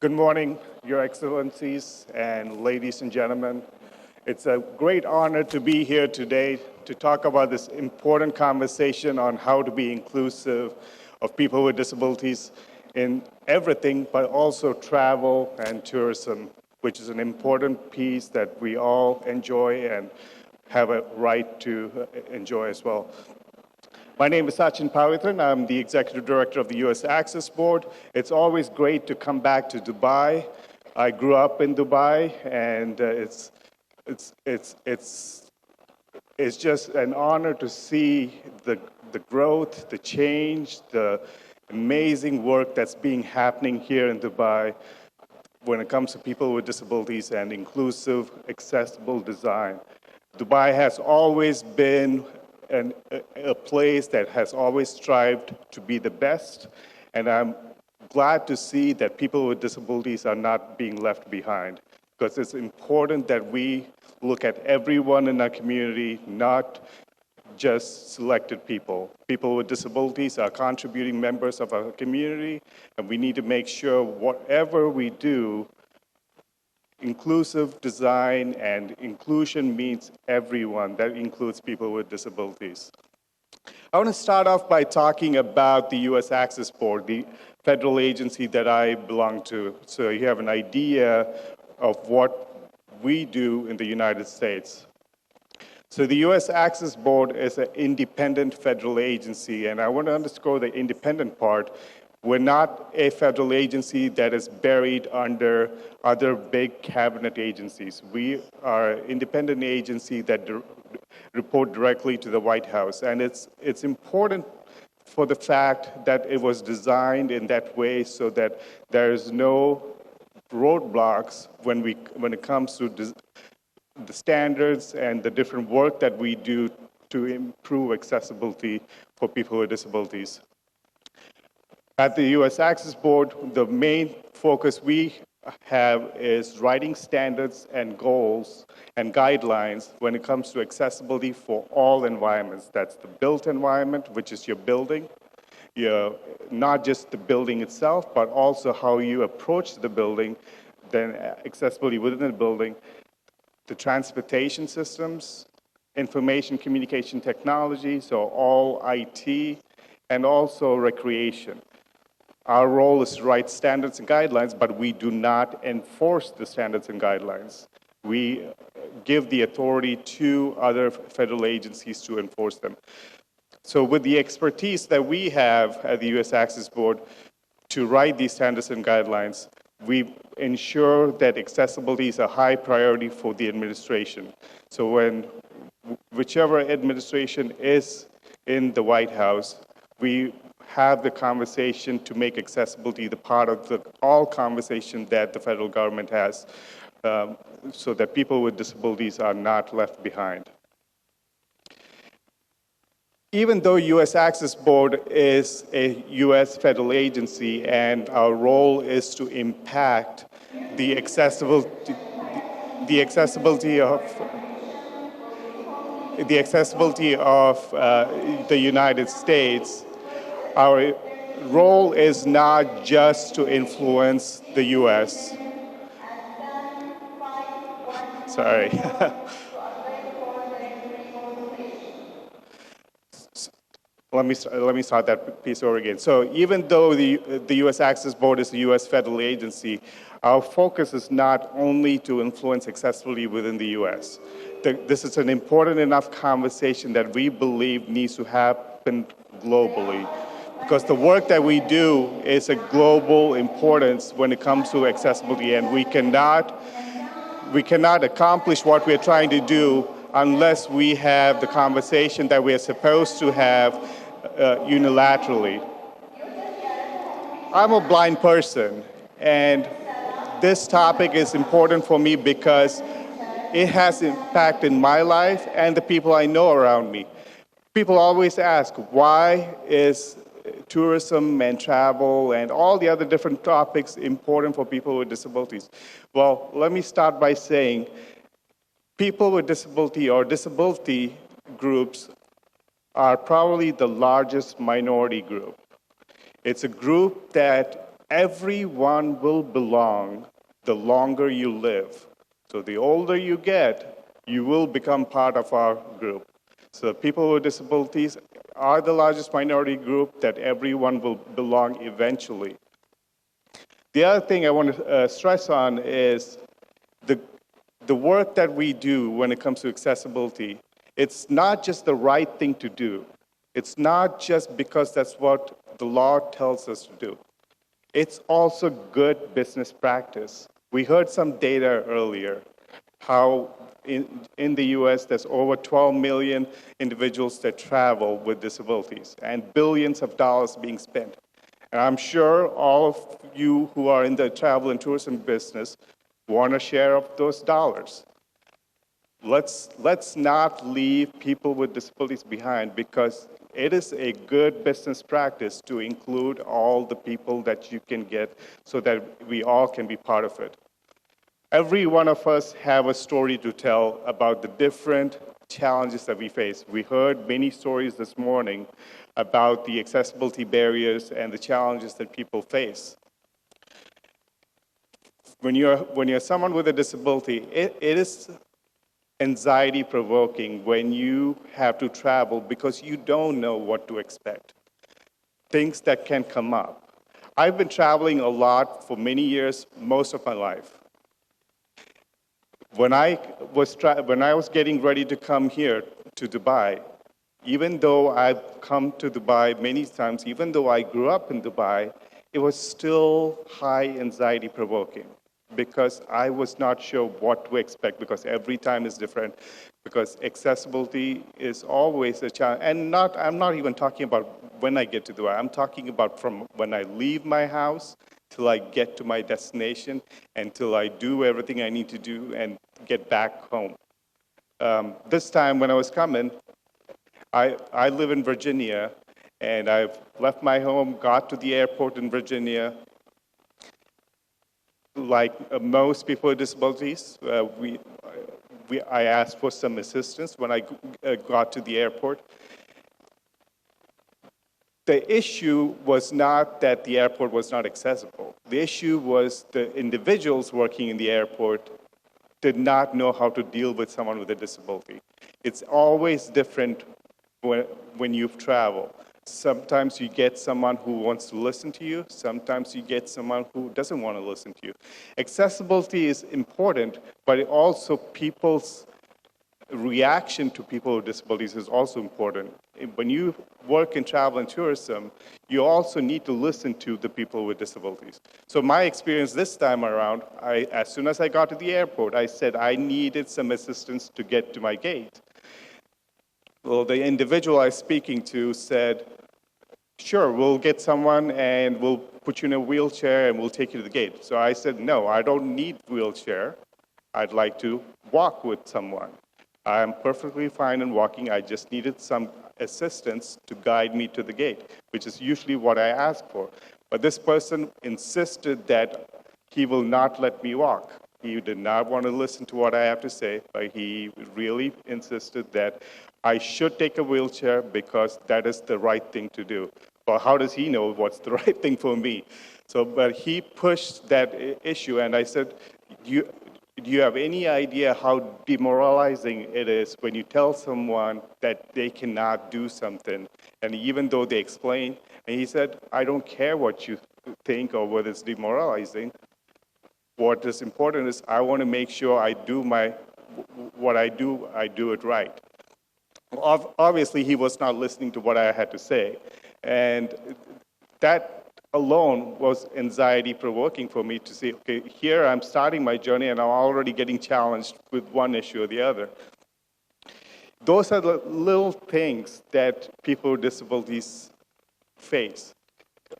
Good morning, Your Excellencies and ladies and gentlemen. It's a great honor to be here today to talk about this important conversation on how to be inclusive of people with disabilities in everything, but also travel and tourism, which is an important piece that we all enjoy and have a right to enjoy as well. My name is Sachin Pavithran. I'm the Executive Director of the U.S. Access Board. It's always great to come back to Dubai. I grew up in Dubai, and it's just an honor to see the growth, the change, the amazing work that's being happening here in Dubai when it comes to people with disabilities and inclusive, accessible design. Dubai has always been a place that has always strived to be the best, and I'm glad to see that people with disabilities are not being left behind, because it's important that we look at everyone in our community, not just selected people. People with disabilities are contributing members of our community, and we need to make sure whatever we do, inclusive design and inclusion means everyone. That includes people with disabilities. I want to start off by talking about the U.S. Access Board, the federal agency that I belong to, so you have an idea of what we do in the United States. So the U.S. Access Board is an independent federal agency, and I want to underscore the independent part. We're not a federal agency that is buried under other big cabinet agencies. We are an independent agency that report directly to the White House. And it's important for the fact that it was designed in that way so that there is no roadblocks when it comes to the standards and the different work that we do to improve accessibility for people with disabilities. At the U.S. Access Board, the main focus we have is writing standards and goals and guidelines when it comes to accessibility for all environments. That's the built environment, which is your building, not just the building itself, but also how you approach the building, then accessibility within the building, the transportation systems, information communication technology, so all IT, and also recreation. Our role is to write standards and guidelines, but we do not enforce the standards and guidelines. We give the authority to other federal agencies to enforce them. So with the expertise that we have at the U.S. Access Board to write these standards and guidelines, we ensure that accessibility is a high priority for the administration. So when whichever administration is in the White House, we have the conversation to make accessibility the part of the all conversation that the federal government has, so that people with disabilities are not left behind. Even though U.S. Access Board is a U.S. federal agency and our role is to impact the accessibility of the United States, our role is not just to influence the U.S. Sorry. Let me start that piece over again. So even though the U.S. Access Board is a U.S. federal agency, our focus is not only to influence accessibility within the U.S. This is an important enough conversation that we believe needs to happen globally, because the work that we do is a global importance when it comes to accessibility, and we cannot accomplish what we're trying to do unless we have the conversation that we're supposed to have unilaterally. I'm a blind person, and this topic is important for me because it has impact in my life and the people I know around me. People always ask, why is tourism and travel and all the other different topics important for people with disabilities? Well, let me start by saying people with disability or disability groups are probably the largest minority group. It's a group that Everyone will belong the longer you live. So the older you get, you will become part of our group. So people with disabilities are the largest minority group that everyone will belong eventually. The other thing I want to stress on is the work that we do when it comes to accessibility. It's not just the right thing to do. It's not just because that's what the law tells us to do. It's also good business practice. We heard some data earlier, how in the US there's over 12 million individuals that travel with disabilities and billions of dollars being spent. And I'm sure all of you who are in the travel and tourism business want a share of those dollars. Let's not leave people with disabilities behind, because it is a good business practice to include all the people that you can get so that we all can be part of it. Every one of us have a story to tell about the different challenges that we face. We heard many stories this morning about the accessibility barriers and the challenges that people face. When you're someone with a disability, it is anxiety provoking when you have to travel because you don't know what to expect. Things that can come up. I've been traveling a lot for many years, most of my life. When I was getting ready to come here to Dubai, even though I've come to Dubai many times, even though I grew up in Dubai, it was still high anxiety provoking, because I was not sure what to expect, because every time is different, because accessibility is always a challenge. And I'm not even talking about when I get to Dubai. I'm talking about from when I leave my house till I get to my destination, until I do everything I need to do and get back home. This time when I was coming, I live in Virginia, and I've left my home, got to the airport in Virginia. Like most people with disabilities, I asked for some assistance when I got to the airport. The issue was not that the airport was not accessible. The issue was the individuals working in the airport did not know how to deal with someone with a disability. It's always different when you travel. Sometimes you get someone who wants to listen to you. Sometimes you get someone who doesn't want to listen to you. Accessibility is important, but also people's reaction to people with disabilities is also important. When you work in travel and tourism, you also need to listen to the people with disabilities. So my experience this time around, as soon as I got to the airport, I said I needed some assistance to get to my gate. Well, the individual I was speaking to said, sure, we'll get someone and we'll put you in a wheelchair and we'll take you to the gate. So I said, no, I don't need a wheelchair. I'd like to walk with someone. I'm perfectly fine in walking. I just needed some assistance to guide me to the gate, which is usually what I ask for. But this person insisted that he will not let me walk. He did not want to listen to what I have to say, but he really insisted that I should take a wheelchair because that is the right thing to do. Well, how does he know what's the right thing for me? But he pushed that issue, and I said, do you have any idea how demoralizing it is when you tell someone that they cannot do something, and even though they explain, and he said, I don't care what you think or whether it's demoralizing. What is important is I want to make sure I do what I do it right. Obviously, he was not listening to what I had to say, and that alone was anxiety provoking for me to say, okay, here I'm starting my journey and I'm already getting challenged with one issue or the other. Those are the little things that people with disabilities face.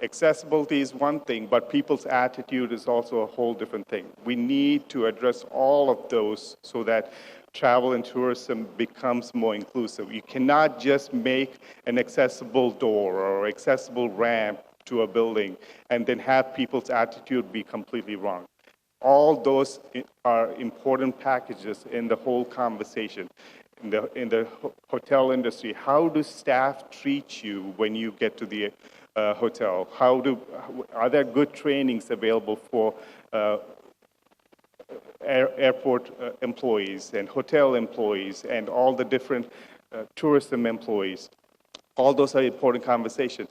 Accessibility is one thing, but people's attitude is also a whole different thing. We need to address all of those so that travel and tourism becomes more inclusive. You cannot just make an accessible door or accessible ramp to a building and then have people's attitude be completely wrong. All those are important packages in the whole conversation. In the hotel industry, how do staff treat you when you get to the hotel? Are there good trainings available for airport employees and hotel employees and all the different tourism employees? All those are important conversations.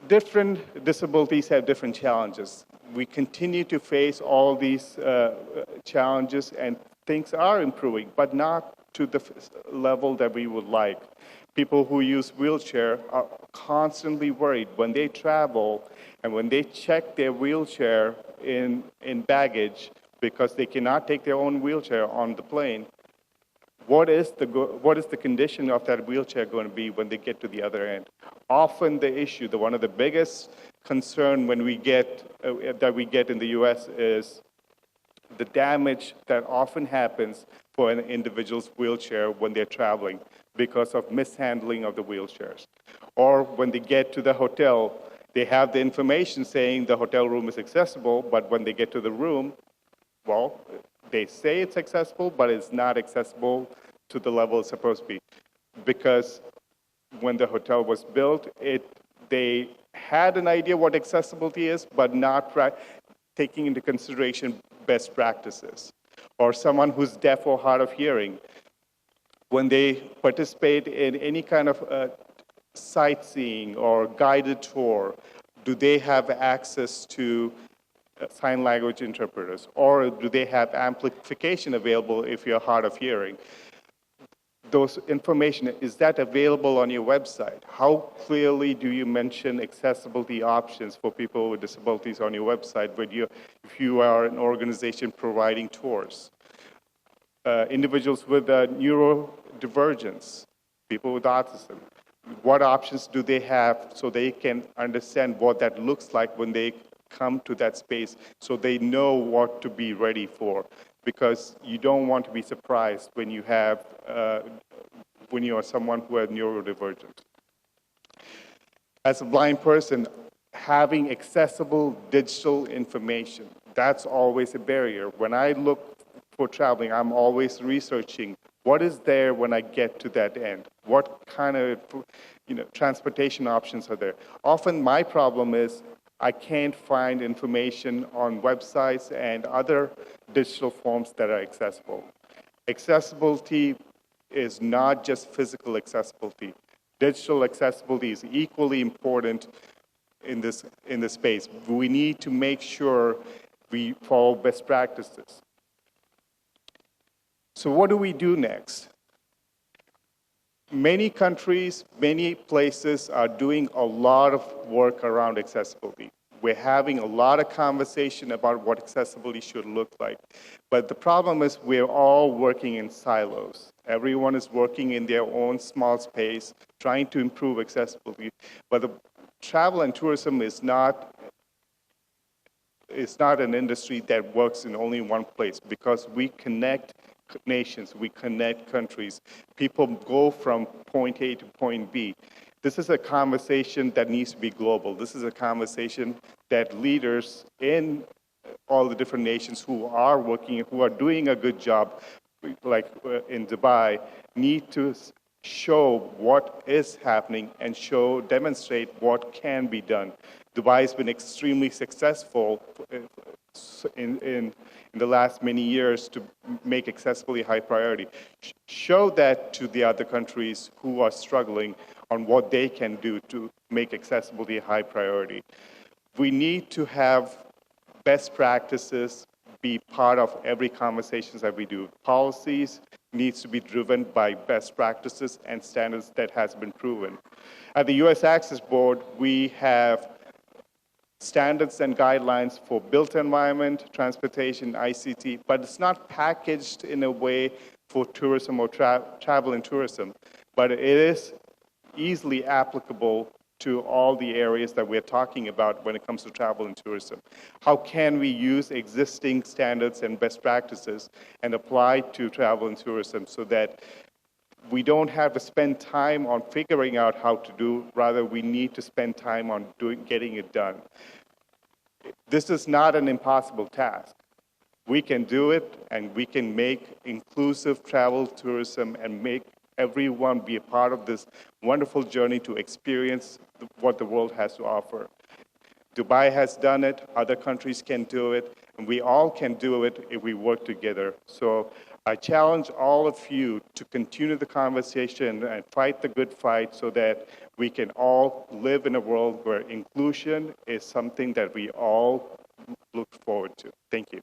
Different disabilities have different challenges. We continue to face all these challenges, and things are improving, but not to the level that we would like. People who use wheelchair are constantly worried when they travel and when they check their wheelchair in baggage because they cannot take their own wheelchair on the plane. What is the condition of that wheelchair going to be when they get to the other end? Often the issue, one of the biggest concern when that we get in the U.S. is the damage that often happens for an individual's wheelchair when they're traveling because of mishandling of the wheelchairs. Or when they get to the hotel, they have the information saying the hotel room is accessible, but when they get to the room, well, they say it's accessible, but it's not accessible to the level it's supposed to be. Because when the hotel was built, they had an idea what accessibility is, but not taking into consideration best practices. Or someone who's deaf or hard of hearing, when they participate in any kind of sightseeing or guided tour, do they have access to sign language interpreters, or do they have amplification available if you're hard of hearing? Those information, is that available on your website? How clearly do you mention accessibility options for people with disabilities on your website if you are an organization providing tours? Individuals with neurodivergence, people with autism, what options do they have so they can understand what that looks like when they come to that space, so they know what to be ready for? Because you don't want to be surprised when you are someone who has neurodivergence. As a blind person, having accessible digital information, that's always a barrier. When I look for traveling, I'm always researching what is there when I get to that end. What kind of transportation options are there? Often my problem is I can't find information on websites and other digital forms that are accessible. Accessibility is not just physical accessibility. Digital accessibility is equally important in this space. We need to make sure we follow best practices. So what do we do next? Many countries, many places are doing a lot of work around accessibility. We're having a lot of conversation about what accessibility should look like. But the problem is we're all working in silos. Everyone is working in their own small space, trying to improve accessibility. But the travel and tourism is not an industry that works in only one place, because we connect nations, we connect countries. People go from point A to point B. This is a conversation that needs to be global. This is a conversation that leaders in all the different nations who are doing a good job, like in Dubai, need to show what is happening and demonstrate what can be done. Dubai has been extremely successful in the last many years to make accessibility a high priority. Show that to the other countries who are struggling on what they can do to make accessibility a high priority. We need to have best practices be part of every conversation that we do. Policies needs to be driven by best practices and standards that has been proven. At the U.S. Access Board, we have standards and guidelines for built environment, transportation, ICT, but it's not packaged in a way for tourism or travel and tourism, but it is easily applicable to all the areas that we're talking about when it comes to travel and tourism. How can we use existing standards and best practices and apply to travel and tourism so that we don't have to spend time on figuring out how to do, rather we need to spend time on getting it done. This is not an impossible task. We can do it, and we can make inclusive travel, tourism, and make everyone be a part of this wonderful journey to experience what the world has to offer. Dubai has done it, other countries can do it, and we all can do it if we work together. So I challenge all of you to continue the conversation and fight the good fight so that we can all live in a world where inclusion is something that we all look forward to. Thank you.